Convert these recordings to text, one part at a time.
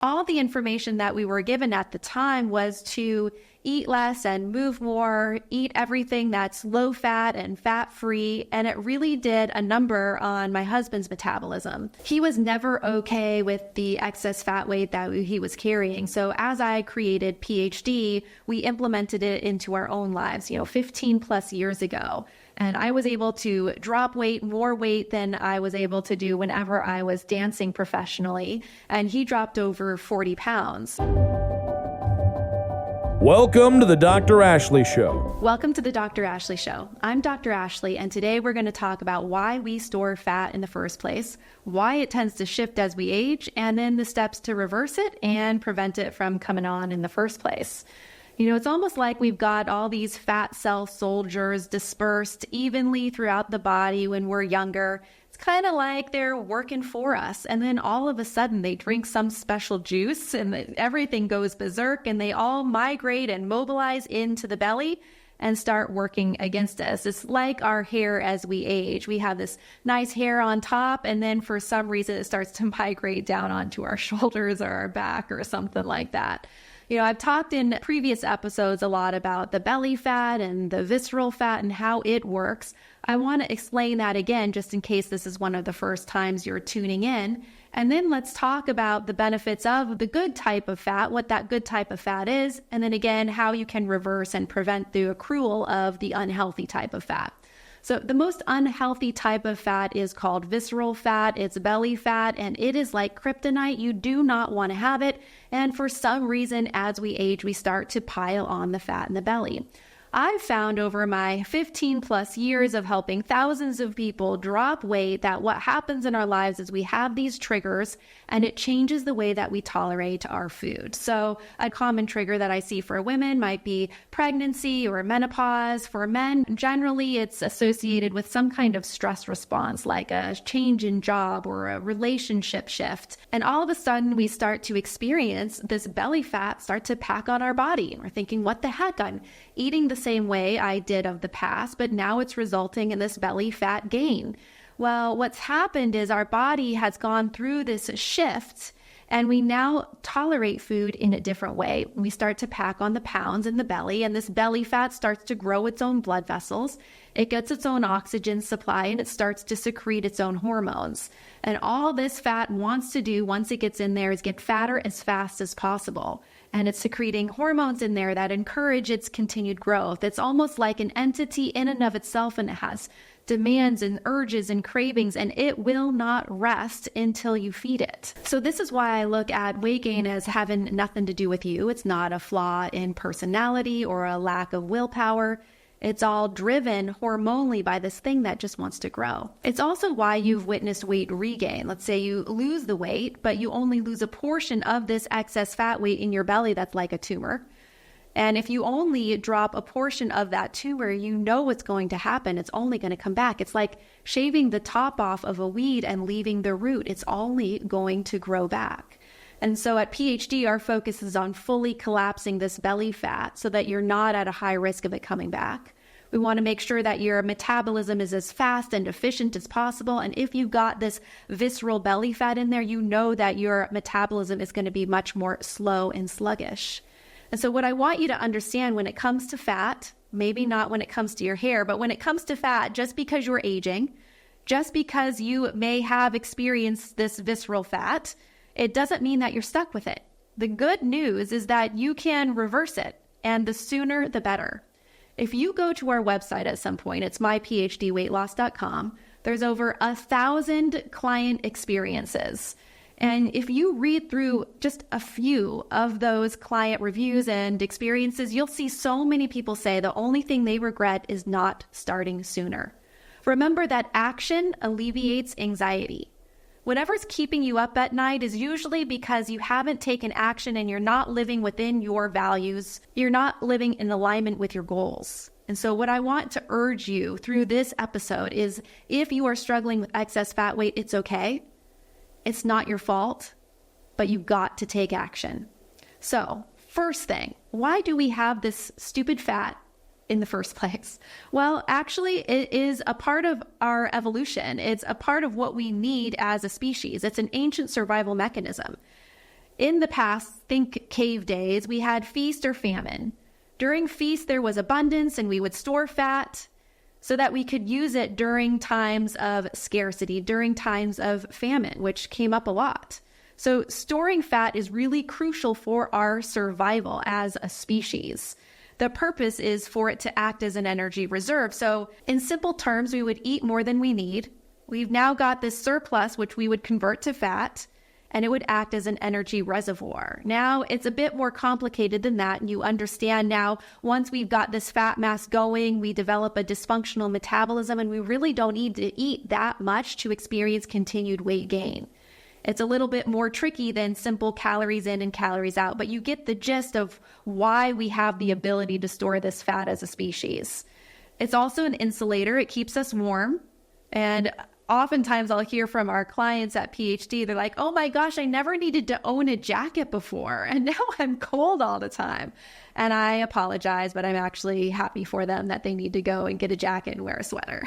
all the information that we were given at the time was to eat less and move more, eat everything that's low fat and fat free. And it really did a number on my husband's metabolism. He was never okay with the excess fat weight that he was carrying. So as I created PhD, we implemented it into our own lives, 15 plus years ago. And I was able to drop weight, more weight than I was able to do whenever I was dancing professionally. And he dropped over 40 pounds. Welcome to the Dr. Ashley Show. Welcome to the Dr. Ashley Show. I'm Dr. Ashley, and today we're going to talk about why we store fat in the first place, why it tends to shift as we age, and then the steps to reverse it and prevent it from coming on in the first place. It's almost like we've got all these fat cell soldiers dispersed evenly throughout the body when we're younger. It's kind of like they're working for us. And then all of a sudden they drink some special juice and everything goes berserk and they all migrate and mobilize into the belly and start working against us. It's like our hair as we age. We have this nice hair on top, and then for some reason it starts to migrate down onto our shoulders or our back or something like that. I've talked in previous episodes a lot about the belly fat and the visceral fat and how it works. I want to explain that again, just in case this is one of the first times you're tuning in. And then let's talk about the benefits of the good type of fat, what that good type of fat is, and then again, how you can reverse and prevent the accrual of the unhealthy type of fat. So the most unhealthy type of fat is called visceral fat. It's belly fat, and it is like kryptonite. You do not want to have it. And for some reason, as we age, we start to pile on the fat in the belly. I've found over my 15 plus years of helping thousands of people drop weight that what happens in our lives is we have these triggers and it changes the way that we tolerate our food. So a common trigger that I see for women might be pregnancy or menopause. For men, generally it's associated with some kind of stress response, like a change in job or a relationship shift. And all of a sudden we start to experience this belly fat start to pack on our body. And we're thinking, what the heck? I'm eating the same way I did of the past, but now it's resulting in this belly fat gain. Well, what's happened is our body has gone through this shift and we now tolerate food in a different way. We start to pack on the pounds in the belly, and this belly fat starts to grow its own blood vessels. It gets its own oxygen supply and it starts to secrete its own hormones. And all this fat wants to do once it gets in there is get fatter as fast as possible. And it's secreting hormones in there that encourage its continued growth. It's almost like an entity in and of itself, and it has demands and urges and cravings, and it will not rest until you feed it. So this is why I look at weight gain as having nothing to do with you. It's not a flaw in personality or a lack of willpower. It's all driven hormonally by this thing that just wants to grow. It's also why you've witnessed weight regain. Let's say you lose the weight, but you only lose a portion of this excess fat weight in your belly that's like a tumor. And if you only drop a portion of that tumor, you know what's going to happen. It's only going to come back. It's like shaving the top off of a weed and leaving the root. It's only going to grow back. And so at PhD, our focus is on fully collapsing this belly fat so that you're not at a high risk of it coming back. We want to make sure that your metabolism is as fast and efficient as possible. And if you've got this visceral belly fat in there, you know that your metabolism is going to be much more slow and sluggish. And so what I want you to understand when it comes to fat, maybe not when it comes to your hair, but when it comes to fat, just because you're aging, just because you may have experienced this visceral fat, it doesn't mean that you're stuck with it. The good news is that you can reverse it, and the sooner the better. If you go to our website at some point, it's myphdweightloss.com, there's over 1,000 client experiences. And if you read through just a few of those client reviews and experiences, you'll see so many people say the only thing they regret is not starting sooner. Remember that action alleviates anxiety. Whatever's keeping you up at night is usually because you haven't taken action and you're not living within your values. You're not living in alignment with your goals. And so what I want to urge you through this episode is if you are struggling with excess fat weight, it's okay. It's not your fault, but you've got to take action. So first thing, why do we have this stupid fat in the first place? Well, actually, it is a part of our evolution. It's a part of what we need as a species. It's an ancient survival mechanism. In the past, think cave days, we had feast or famine. During feast, there was abundance and we would store fat so that we could use it during times of scarcity, during times of famine, which came up a lot. So storing fat is really crucial for our survival as a species. The purpose is for it to act as an energy reserve. So in simple terms, we would eat more than we need. We've now got this surplus, which we would convert to fat, and it would act as an energy reservoir. Now, it's a bit more complicated than that. And you understand now, once we've got this fat mass going, we develop a dysfunctional metabolism, and we really don't need to eat that much to experience continued weight gain. It's a little bit more tricky than simple calories in and calories out, but you get the gist of why we have the ability to store this fat as a species. It's also an insulator. It keeps us warm. And oftentimes I'll hear from our clients at PhD, they're like, oh my gosh, I never needed to own a jacket before, and now I'm cold all the time. And I apologize, but I'm actually happy for them that they need to go and get a jacket and wear a sweater.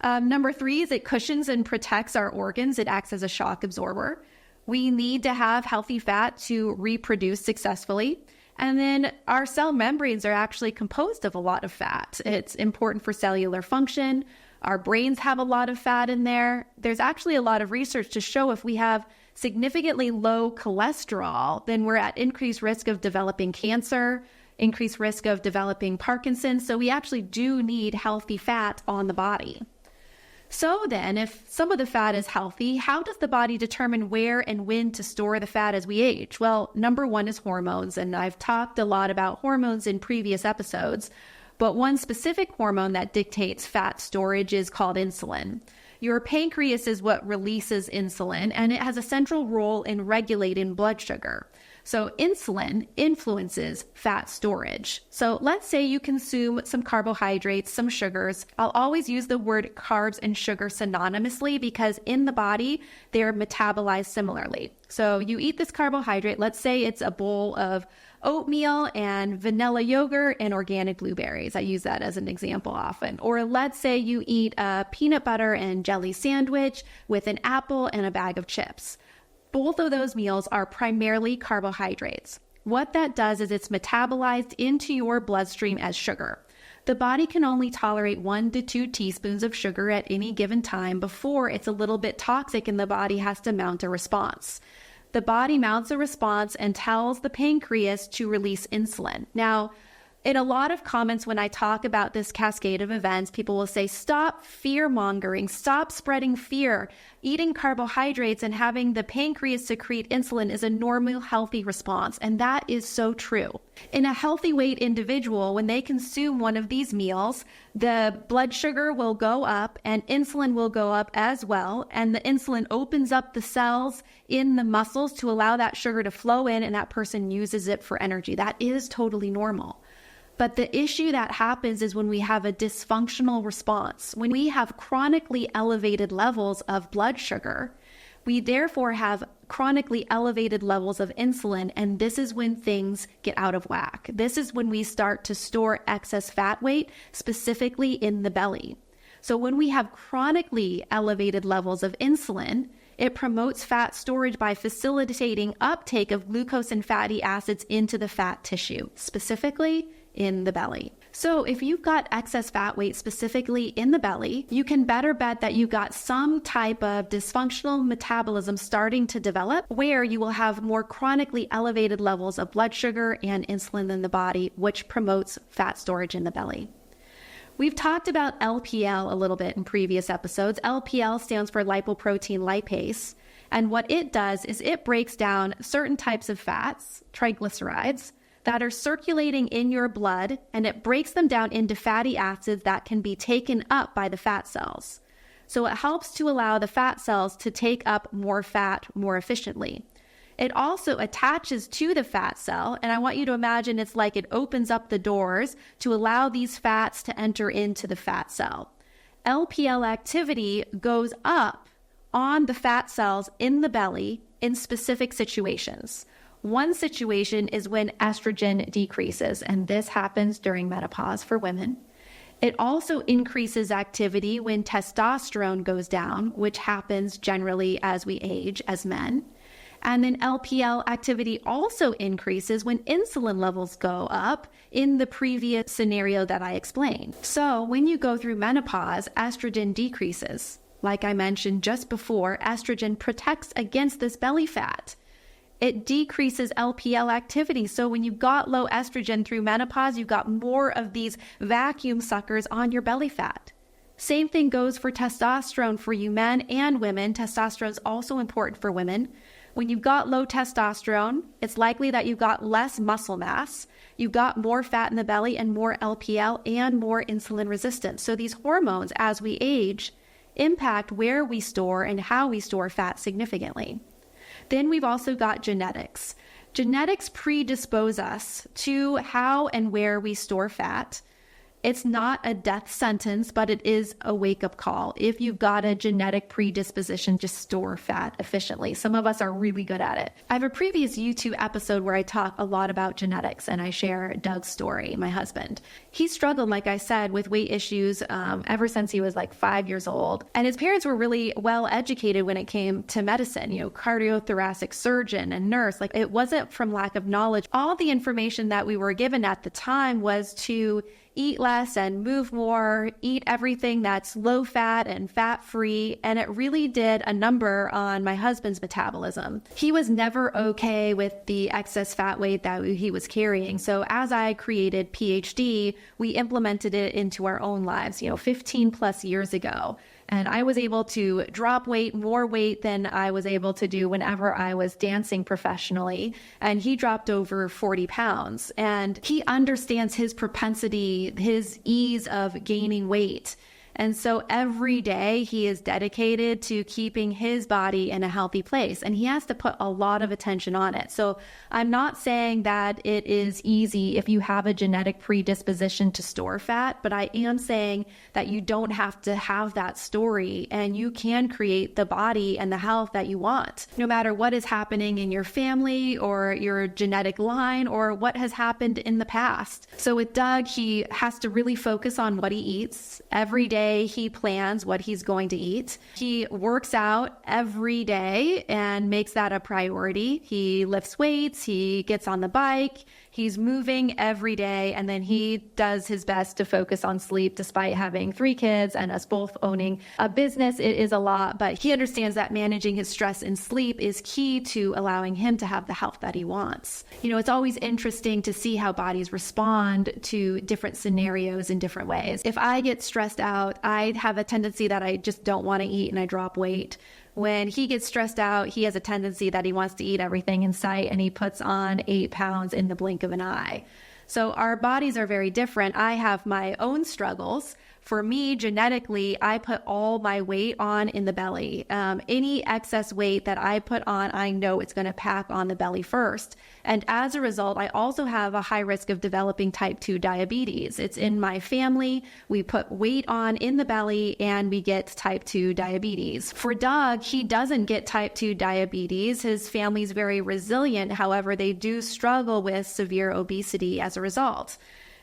Number 3 is it cushions and protects our organs. It acts as a shock absorber. We need to have healthy fat to reproduce successfully. And then our cell membranes are actually composed of a lot of fat. It's important for cellular function. Our brains have a lot of fat in there. There's actually a lot of research to show if we have significantly low cholesterol, then we're at increased risk of developing cancer, increased risk of developing Parkinson's. So we actually do need healthy fat on the body. So then, if some of the fat is healthy, how does the body determine where and when to store the fat as we age? Well, number 1 is hormones, and I've talked a lot about hormones in previous episodes. But one specific hormone that dictates fat storage is called insulin. Your pancreas is what releases insulin, and it has a central role in regulating blood sugar. So insulin influences fat storage. So let's say you consume some carbohydrates, some sugars. I'll always use the word carbs and sugar synonymously because in the body, they're metabolized similarly. So you eat this carbohydrate, let's say it's a bowl of oatmeal and vanilla yogurt and organic blueberries. I use that as an example often. Or let's say you eat a peanut butter and jelly sandwich with an apple and a bag of chips. Both of those meals are primarily carbohydrates. What that does is it's metabolized into your bloodstream as sugar. The body can only tolerate 1 to 2 teaspoons of sugar at any given time before it's a little bit toxic and the body has to mount a response. The body mounts a response and tells the pancreas to release insulin. Now, in a lot of comments when I talk about this cascade of events, people will say, stop fear-mongering, stop spreading fear. Eating carbohydrates and having the pancreas secrete insulin is a normal, healthy response, and that is so true. In a healthy weight individual, when they consume one of these meals, the blood sugar will go up and insulin will go up as well, and the insulin opens up the cells in the muscles to allow that sugar to flow in, and that person uses it for energy. That is totally normal. But the issue that happens is when we have a dysfunctional response. When we have chronically elevated levels of blood sugar, we therefore have chronically elevated levels of insulin, and this is when things get out of whack. This is when we start to store excess fat weight, specifically in the belly. So when we have chronically elevated levels of insulin, it promotes fat storage by facilitating uptake of glucose and fatty acids into the fat tissue, specifically in the belly. So if you've got excess fat weight specifically in the belly, you can better bet that you got some type of dysfunctional metabolism starting to develop where you will have more chronically elevated levels of blood sugar and insulin in the body, which promotes fat storage in the belly. We've talked about LPL a little bit in previous episodes. LPL stands for lipoprotein lipase, and what it does is it breaks down certain types of fats, triglycerides, that are circulating in your blood, and it breaks them down into fatty acids that can be taken up by the fat cells. So it helps to allow the fat cells to take up more fat more efficiently. It also attaches to the fat cell, and I want you to imagine it's like it opens up the doors to allow these fats to enter into the fat cell. LPL activity goes up on the fat cells in the belly in specific situations. One situation is when estrogen decreases, and this happens during menopause for women. It also increases activity when testosterone goes down, which happens generally as we age as men. And then LPL activity also increases when insulin levels go up in the previous scenario that I explained. So when you go through menopause, estrogen decreases. Like I mentioned just before, estrogen protects against this belly fat. It decreases LPL activity. So when you've got low estrogen through menopause, you've got more of these vacuum suckers on your belly fat. Same thing goes for testosterone for you men and women. Testosterone is also important for women. When you've got low testosterone, it's likely that you've got less muscle mass, you've got more fat in the belly and more LPL and more insulin resistance. So these hormones, as we age, impact where we store and how we store fat significantly. Then we've also got genetics. Genetics predispose us to how and where we store fat. It's not a death sentence, but it is a wake-up call. If you've got a genetic predisposition to store fat efficiently, some of us are really good at it. I have a previous YouTube episode where I talk a lot about genetics, and I share Doug's story, my husband. He struggled, like I said, with weight issues ever since he was like 5 years old. And his parents were really well educated when it came to medicine, cardiothoracic surgeon and nurse. Like, it wasn't from lack of knowledge. All the information that we were given at the time was to eat less and move more, eat everything that's low fat and fat free. And it really did a number on my husband's metabolism. He was never okay with the excess fat weight that he was carrying. So as I created PhD, we implemented it into our own lives, 15 plus years ago. And I was able to drop weight, more weight than I was able to do whenever I was dancing professionally. And he dropped over 40 pounds. And he understands his propensity, his ease of gaining weight. And so every day he is dedicated to keeping his body in a healthy place, and he has to put a lot of attention on it. So I'm not saying that it is easy if you have a genetic predisposition to store fat, but I am saying that you don't have to have that story, and you can create the body and the health that you want, no matter what is happening in your family or your genetic line or what has happened in the past. So with Doug, he has to really focus on what he eats every day. He plans what he's going to eat. He works out every day and makes that a priority. He lifts weights, he gets on the bike, he's moving every day, and then he does his best to focus on sleep despite having 3 kids and us both owning a business. It is a lot, but he understands that managing his stress and sleep is key to allowing him to have the health that he wants. It's always interesting to see how bodies respond to different scenarios in different ways. If I get stressed out, I have a tendency that I just don't want to eat and I drop weight. When he gets stressed out, he has a tendency that he wants to eat everything in sight, and he puts on 8 pounds in the blink of an eye. So our bodies are very different. I have my own struggles. For me, genetically, I put all my weight on in the belly. Any excess weight that I put on, I know it's going to pack on the belly first. And as a result, I also have a high risk of developing type 2 diabetes. It's in my family. We put weight on in the belly and we get type 2 diabetes. For Doug, he doesn't get type 2 diabetes. His family's very resilient. However, they do struggle with severe obesity as a result.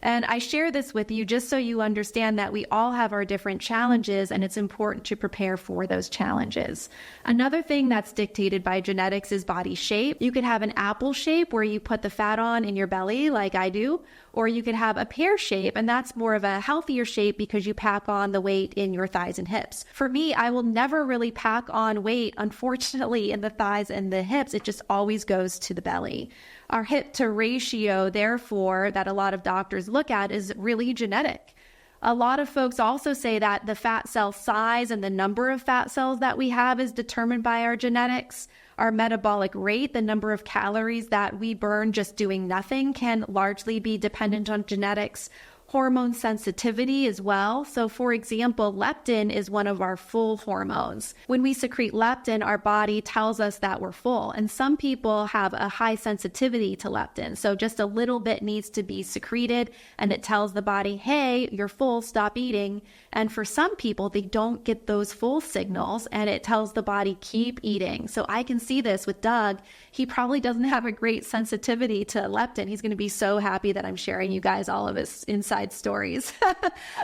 And I share this with you just so you understand that we all have our different challenges, and it's important to prepare for those challenges. Another thing that's dictated by genetics is body shape. You could have an apple shape where you put the fat on in your belly like I do, or you could have a pear shape, and that's more of a healthier shape because you pack on the weight in your thighs and hips. For me, I will never really pack on weight, unfortunately, in the thighs and the hips. It just always goes to the belly. Our hip to ratio, therefore, that a lot of doctors look at is really genetic. A lot of folks also say that the fat cell size and the number of fat cells that we have is determined by our genetics. Our metabolic rate, the number of calories that we burn just doing nothing, can largely be dependent on genetics. Hormone sensitivity as well. So for example, leptin is one of our full hormones. When we secrete leptin, our body tells us that we're full. And some people have a high sensitivity to leptin. So just a little bit needs to be secreted and it tells the body, hey, you're full, stop eating. And for some people, they don't get those full signals and it tells the body, keep eating. So I can see this with Doug. He probably doesn't have a great sensitivity to leptin. He's going to be so happy that I'm sharing you guys all of his insight side stories.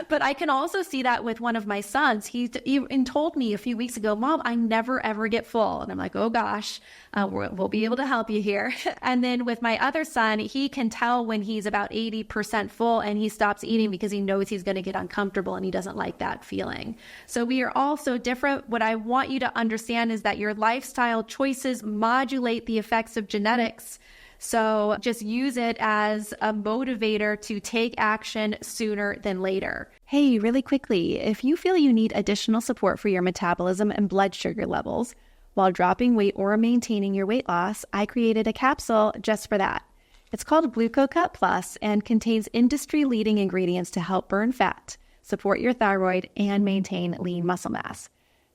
But I can also see that with one of my sons. He even told me a few weeks ago, Mom, I never ever get full. And I'm like, oh gosh, we'll be able to help you here. And then with my other son, he can tell when he's about 80% full and he stops eating because he knows he's going to get uncomfortable and he doesn't like that feeling. So we are all so different. What I want you to understand is that your lifestyle choices modulate the effects of genetics. So just use it as a motivator to take action sooner than later. Hey, really quickly, if you feel you need additional support for your metabolism and blood sugar levels while dropping weight or maintaining your weight loss, I created a capsule just for that. It's called GLUCOCUT+ and contains industry-leading ingredients to help burn fat, support your thyroid, and maintain lean muscle mass.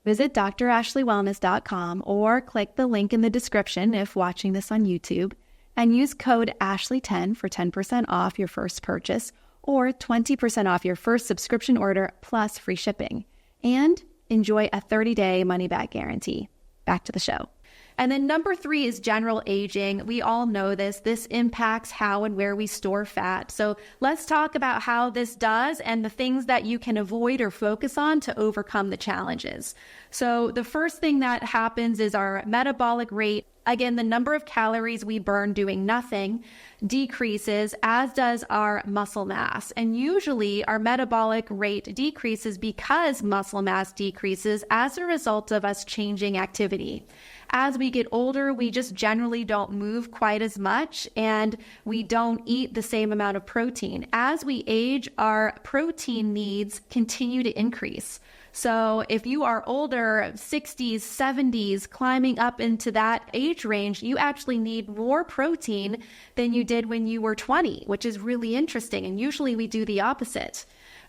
Visit dr.ashleywellness.com or click the link in the description if watching this on YouTube, and use code ASHLEY10 for 10% off your first purchase or 20% off your first subscription order plus free shipping. And enjoy a 30-day money-back guarantee. Back to the show. And then number 3 is general aging. We all know this. This impacts how and where we store fat. So let's talk about how this does and the things that you can avoid or focus on to overcome the challenges. So the first thing that happens is our metabolic rate. Again, the number of calories we burn doing nothing decreases, as does our muscle mass. And usually our metabolic rate decreases because muscle mass decreases as a result of us changing activity. As we get older, we just generally don't move quite as much and we don't eat the same amount of protein. As we age, our protein needs continue to increase. So if you are older, 60s, 70s, climbing up into that age range, you actually need more protein than you did when you were 20, which is really interesting. And usually we do the opposite.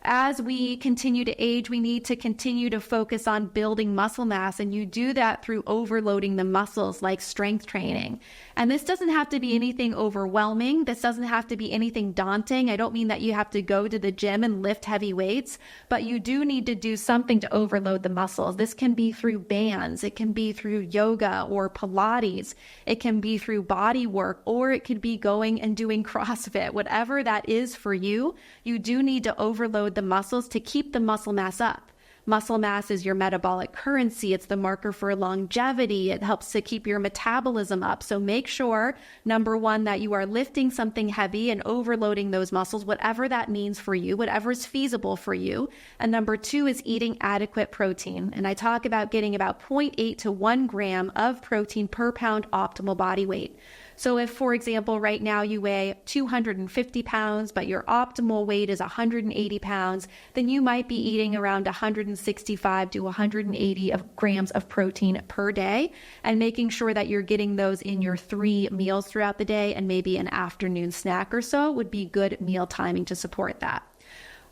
As we continue to age, we need to continue to focus on building muscle mass, and you do that through overloading the muscles like strength training. And this doesn't have to be anything overwhelming. This doesn't have to be anything daunting. I don't mean that you have to go to the gym and lift heavy weights, but you do need to do something to overload the muscles. This can be through bands. It can be through yoga or Pilates. It can be through body work, or it could be going and doing CrossFit. Whatever that is for you, you do need to overload the muscles to keep the muscle mass up. Muscle mass is your metabolic currency. It's the marker for longevity. It helps to keep your metabolism up. So make sure, number 1, that you are lifting something heavy and overloading those muscles, whatever that means for you, whatever is feasible for you. And number 2 is eating adequate protein. And I talk about getting about 0.8 to 1 gram of protein per pound optimal body weight. So if, for example, right now you weigh 250 pounds, but your optimal weight is 180 pounds, then you might be eating around 165 to 180 grams of protein per day, and making sure that you're getting those in your 3 meals throughout the day, and maybe an afternoon snack or so would be good meal timing to support that.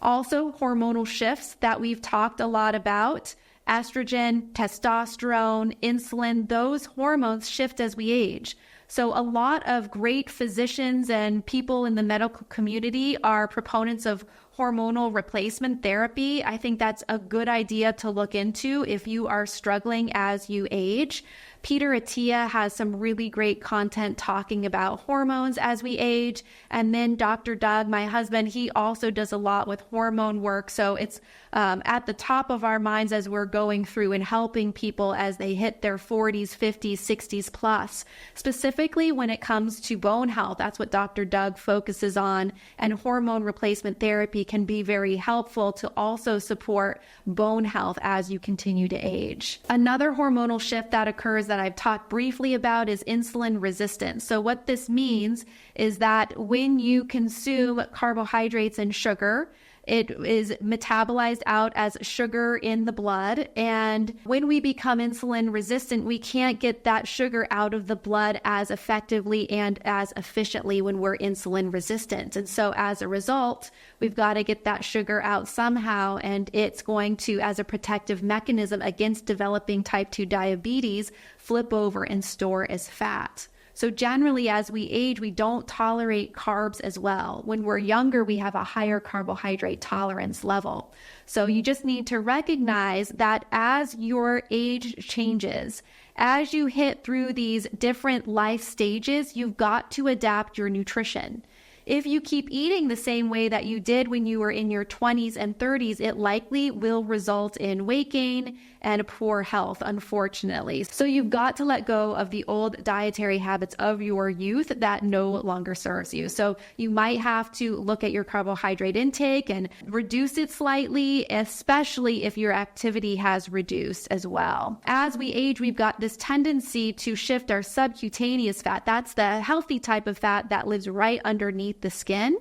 Also, hormonal shifts that we've talked a lot about. Estrogen, testosterone, insulin, those hormones shift as we age. So a lot of great physicians and people in the medical community are proponents of hormonal replacement therapy. I think that's a good idea to look into if you are struggling as you age. Peter Attia has some really great content talking about hormones as we age. And then Dr. Doug, my husband, he also does a lot with hormone work. So it's at the top of our minds as we're going through and helping people as they hit their 40s, 50s, 60s plus. Specifically when it comes to bone health, that's what Dr. Doug focuses on. And hormone replacement therapy can be very helpful to also support bone health as you continue to age. Another hormonal shift that occurs that I've talked briefly about is insulin resistance. So what this means is that when you consume carbohydrates and sugar, it is metabolized out as sugar in the blood. And when we become insulin resistant, we can't get that sugar out of the blood as effectively and as efficiently when we're insulin resistant. And so as a result, we've got to get that sugar out somehow. And it's going to, as a protective mechanism against developing type 2 diabetes, flip over and store as fat. So generally, as we age, we don't tolerate carbs as well. When we're younger, we have a higher carbohydrate tolerance level. So you just need to recognize that as your age changes, as you hit through these different life stages, you've got to adapt your nutrition. If you keep eating the same way that you did when you were in your 20s and 30s, it likely will result in weight gain and poor health, unfortunately. So you've got to let go of the old dietary habits of your youth that no longer serves you. So you might have to look at your carbohydrate intake and reduce it slightly, especially if your activity has reduced as well. As we age, we've got this tendency to shift our subcutaneous fat. That's the healthy type of fat that lives right underneath the skin,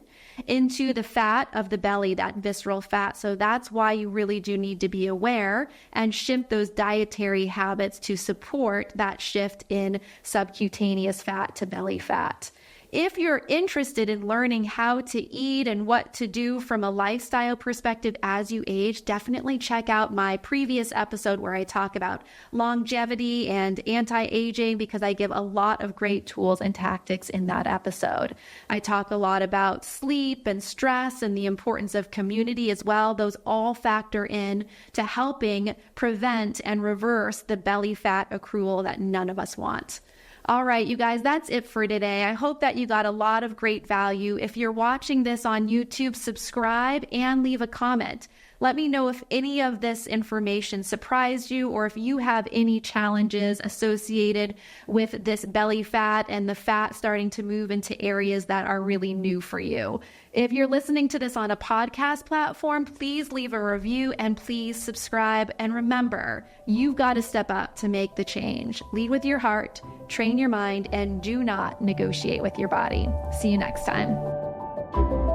into the fat of the belly, that visceral fat. So that's why you really do need to be aware and shift those dietary habits to support that shift in subcutaneous fat to belly fat. If you're interested in learning how to eat and what to do from a lifestyle perspective as you age, definitely check out my previous episode where I talk about longevity and anti-aging, because I give a lot of great tools and tactics in that episode. I talk a lot about sleep and stress and the importance of community as well. Those all factor in to helping prevent and reverse the belly fat accrual that none of us want. All right, you guys, that's it for today. I hope that you got a lot of great value. If you're watching this on YouTube, subscribe and leave a comment. Let me know if any of this information surprised you, or if you have any challenges associated with this belly fat and the fat starting to move into areas that are really new for you. If you're listening to this on a podcast platform, please leave a review and please subscribe. And remember, you've got to step up to make the change. Lead with your heart, train your mind, and do not negotiate with your body. See you next time.